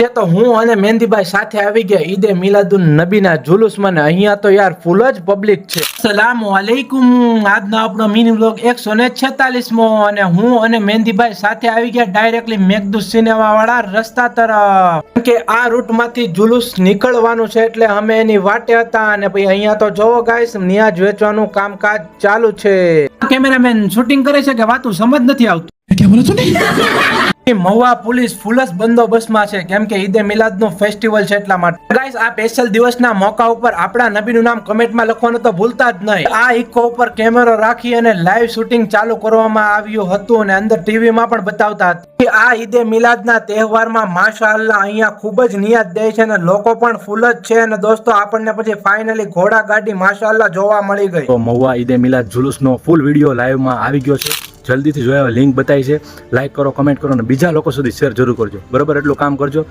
તો હું અને મહેંદીભાઈ સાથે આવી ગયા ઈદે મિલાદુન નબીના જુલુસમાં ને અહીંયા તો યાર ફૂલ જ પબ્લિક છે. અસલામુ અલૈકુમ. આજનો આપણો મિની વ્લોગ 146મો અને હું અને મહેંદીભાઈ સાથે આવી ગયા ડાયરેક્ટલી મેઘદૂત સિનેમા વાળા રસ્તા તરફ કે આ રૂટ માંથી જુલુસ નીકળવાનું છે એટલે અમે એની વાટે હતા અને પછી અહીંયા તો જોવો ગાઈસ નિયાજ વેચવાનું કામકાજ ચાલુ છે. કેમેરામેન શૂટિંગ કરે છે કે વાતું સમજ નથી આવતું. મહુવા પોલીસ ફૂલ જ બંદોબસ્તમાં છે કેમ કે ઈદે મિલાદ નું ફેસ્ટિવલ છે એટલા માટે. ગાઈસ આ સ્પેશિયલ દિવસના મોકા ઉપર આપણા નબીનું નામ કમેન્ટમાં લખવાનું તો ભૂલતા જ નહીં. આ ઇકો ઉપર કેમેરો રાખી અને લાઈવ શૂટિંગ ચાલુ કરવામાં આવ્યું હતું અને અંદર ટીવીમાં પણ બતાવતા હતા. આ ઈદે મિલાદના તહેવારમાં માશાઅલ્લાહ અહીંયા ખૂબ જ નિયાત દે છે અને લોકો પણ ફૂલ જ છે અને દોસ્તો આપણને પછી ફાઇનલી ઘોડા ગાડી માશાઅલ્લાહ જોવા મળી ગઈ. તો મહુવા ઈદે મિલાદ જુલુસનો ફૂલ વિડીયો લાઈવમાં આવી ગયો છે. જલ્દીથી જોયા લિંક બતાવી છે. લાઈક કરો, કમેન્ટ કરો અને બીજા લોકો સુધી શેર જરૂર કરજો. બરોબર, એટલું કામ કરજો.